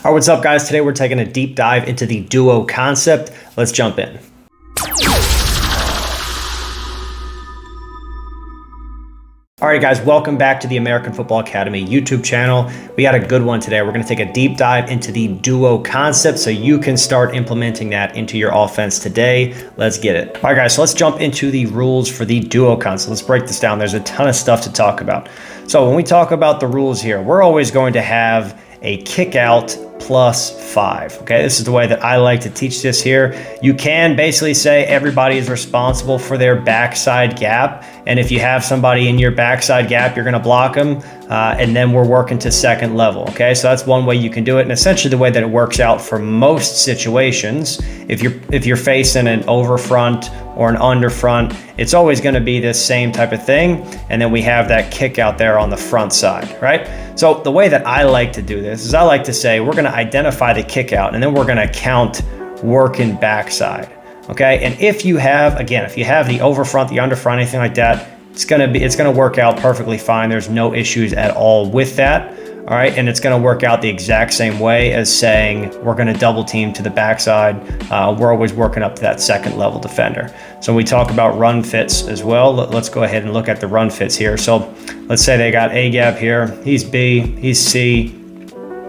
All right, what's up, guys? Today we're taking a deep dive into the duo concept. Let's jump in. All right, guys, welcome back to the American Football Academy YouTube channel. We got a good one today. We're going to take a deep dive into the duo concept so you can start implementing that into your offense today. Let's get it. All right, guys, so let's jump into the rules for the duo concept. Let's break this down. There's a ton of stuff to talk about. So when we talk about the rules here, we're always going to have a kick out +5. Okay, this is the way that I like to teach this here. You can basically say everybody is responsible for their backside gap, and if you have somebody in your backside gap, you're going to block them, and then we're working to second level. Okay, so that's one way you can do it, and essentially the way that it works out for most situations, if you're facing an over front or an under front, it's always going to be this same type of thing, and then we have that kick out there on the front side, right? So the way that I like to do this is I like to say we're going to identify the kick out, and then we're going to count working backside. Okay, and if you have the over front, the under front, anything like that, it's gonna work out perfectly fine. There's no issues at all with that. All right, and it's gonna work out the exact same way as saying we're gonna double team to the backside. We're always working up to that second level defender. So we talk about run fits as well. Let's go ahead and look at the run fits here. So let's say they got A gap here. He's B, he's C.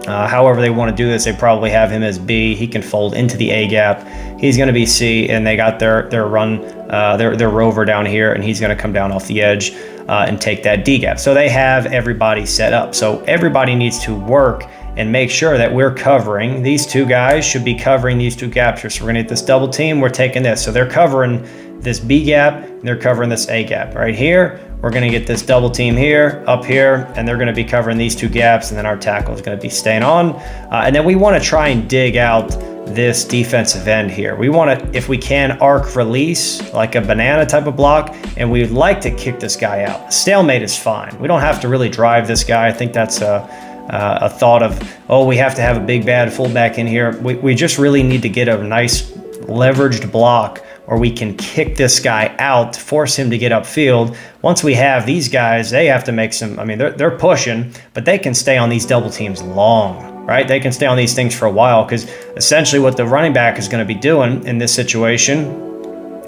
However they want to do this, they probably have him as B. He can fold into the A gap. He's going to be C, and they got their rover down here, and he's going to come down off the edge and take that D gap. So they have everybody set up. So everybody needs to work and make sure that we're covering. These two guys should be covering these two gaps here. So we're going to get this double team. We're taking this. So they're covering this B gap, and they're covering this A gap right here. We're going to get this double team here, up here, and they're going to be covering these two gaps, and then our tackle is going to be staying on. And then we want to try and dig out this defensive end here. We want to, if we can, arc release, like a banana type of block, and we'd like to kick this guy out. Stalemate is fine. We don't have to really drive this guy. I think that's a thought of, oh, we have to have a big bad fullback in here. We just really need to get a nice leveraged block, or we can kick this guy out, force him to get upfield. Once we have these guys, they have to make some, I mean, they're pushing, but they can stay on these double teams long, right? They can stay on these things for a while, because essentially what the running back is going to be doing in this situation,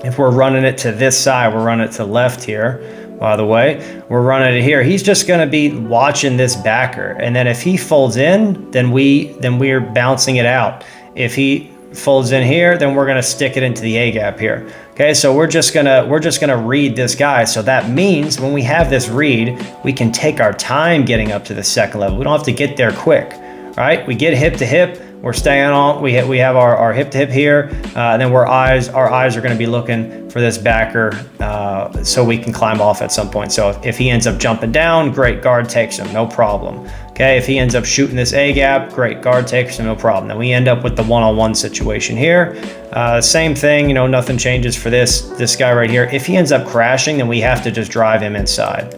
if we're running it to this side, we're running it to left here, by the way, we're running it here. He's just going to be watching this backer. And then if he folds in, then we're bouncing it out. If he folds in here, then we're going to stick it into the A gap here. Okay, so we're just gonna read this guy. So that means when we have this read, we can take our time getting up to the second level. We don't have to get there quick, right? We get hip to hip. We're staying on. We have our hip to hip here, and then our eyes are going to be looking for this backer, so we can climb off at some point. So if he ends up jumping down, great, guard takes him, no problem. Okay, if he ends up shooting this A gap, great, guard takes him, no problem. Then we end up with the one-on-one situation here. Same thing, you know, nothing changes for this guy right here. If he ends up crashing, then we have to just drive him inside.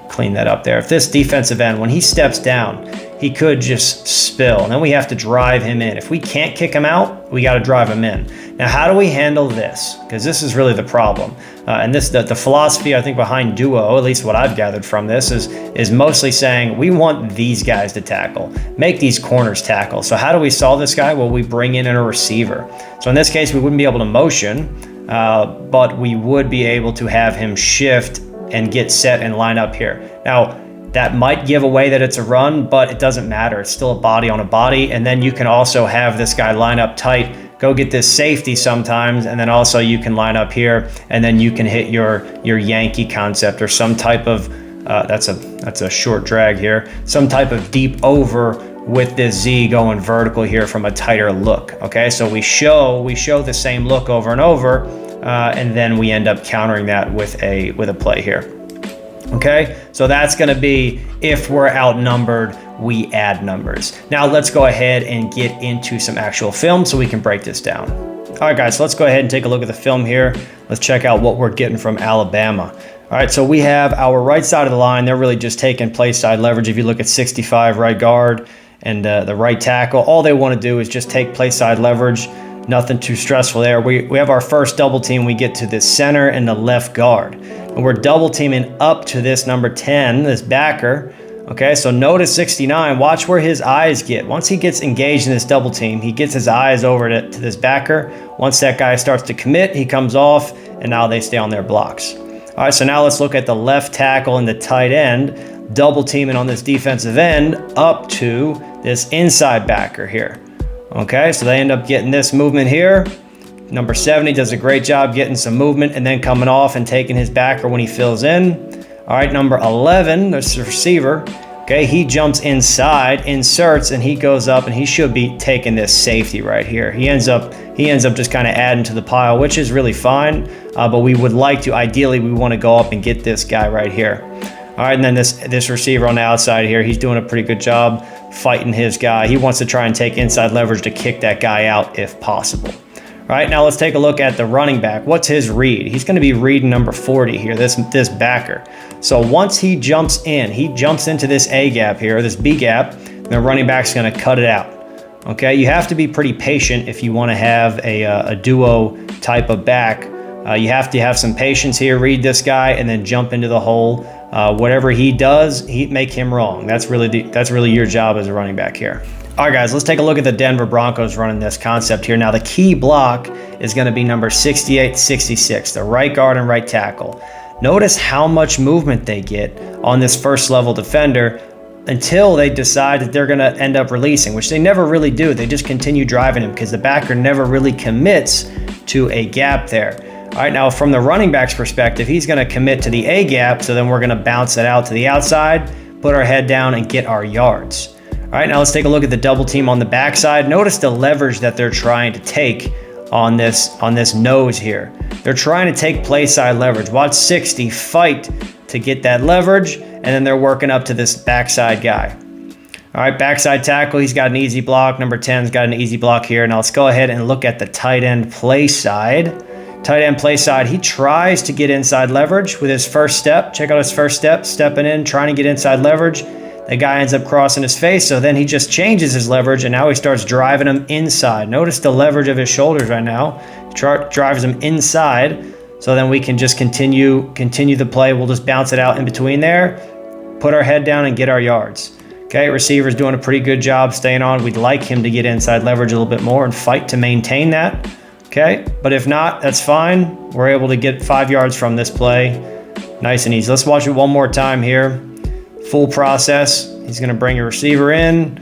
Clean that up there. If this defensive end, when he steps down, he could just spill, and then we have to drive him in. If we can't kick him out, we got to drive him in. Now, how do we handle this? Because this is really the problem. And the philosophy, I think, behind duo, at least what I've gathered from this, is mostly saying we want these guys to tackle, make these corners tackle. So how do we solve this guy? Well, we bring in a receiver. So in this case, we wouldn't be able to motion, but we would be able to have him shift and get set and line up here. Now, that might give away that it's a run, but it doesn't matter. It's still a body on a body. And then you can also have this guy line up tight, go get this safety sometimes, and then also you can line up here, and then you can hit your Yankee concept or some type of, that's a short drag here, some type of deep over with this Z going vertical here from a tighter look. Okay, so we show the same look over and over, and then we end up countering that with a play here. Okay, so that's going to be if we're outnumbered, we add numbers. Now let's go ahead and get into some actual film so we can break this down. All right, guys, so let's go ahead and take a look at the film here. Let's check out what we're getting from Alabama. All right, so we have our right side of the line. They're really just taking play side leverage. If you look at 65 right guard and the right tackle, all they want to do is just take play side leverage. Nothing too stressful there. We have our first double team. We get to the center and the left guard. And we're double teaming up to this number 10, this backer, Okay, so notice 69, watch where his eyes get. Once he gets engaged in this double team, he gets his eyes over to this backer. Once that guy starts to commit, he comes off, and now they stay on their blocks. All right, so now let's look at the left tackle and the tight end, double teaming on this defensive end up to this inside backer here. Okay, so they end up getting this movement here. Number 70 does a great job getting some movement and then coming off and taking his backer when he fills in. All right, number 11, this receiver. Okay, he jumps inside, inserts, and he goes up, and he should be taking this safety right here. He ends up just kind of adding to the pile, which is really fine. But we would like to, ideally, we want to go up and get this guy right here. All right, and then this receiver on the outside here, he's doing a pretty good job fighting his guy. He wants to try and take inside leverage to kick that guy out if possible. All right, now let's take a look at the running back. What's his read? He's going to be reading number 40 here, this backer. So once he jumps in, he jumps into this A gap here, this B gap, and the running back's going to cut it out. Okay, you have to be pretty patient if you want to have a duo type of back. You have to have some patience here, read this guy, and then jump into the hole. Whatever he does, make him wrong. That's really your job as a running back here. All right, guys, let's take a look at the Denver Broncos running this concept here. Now, the key block is going to be number 68, 66, the right guard and right tackle. Notice how much movement they get on this first level defender until they decide that they're going to end up releasing, which they never really do. They just continue driving him because the backer never really commits to a gap there. All right, now from the running back's perspective, he's going to commit to the A gap, so then we're going to bounce it out to the outside, put our head down, and get our yards. All right, now let's take a look at the double team on the backside. Notice the leverage that they're trying to take on this nose here. They're trying to take play side leverage. Watch 60 fight to get that leverage, and then they're working up to this backside guy. All right, backside tackle, he's got an easy block. Number 10's got an easy block here. Now let's go ahead and look at the tight end play side. Tight end play side, he tries to get inside leverage with his first step. Check out his first step, stepping in, trying to get inside leverage. The guy ends up crossing his face, so then he just changes his leverage, and now he starts driving him inside. Notice the leverage of his shoulders right now. Drives him inside, so then we can just continue the play. We'll just bounce it out in between there, put our head down, and get our yards. Okay, receiver's doing a pretty good job staying on. We'd like him to get inside leverage a little bit more and fight to maintain that. Okay, but if not, that's fine. We're able to get 5 yards from this play. Nice and easy. Let's watch it one more time here. Full process. He's going to bring a receiver in,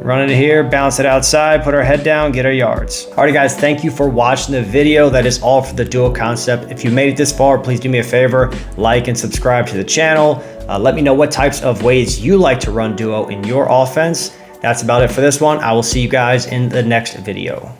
run it here, bounce it outside, put our head down, get our yards. All right, guys, thank you for watching the video. That is all for the duo concept. If you made it this far, please do me a favor, like and subscribe to the channel. Let me know what types of ways you like to run duo in your offense. That's about it for this one. I will see you guys in the next video.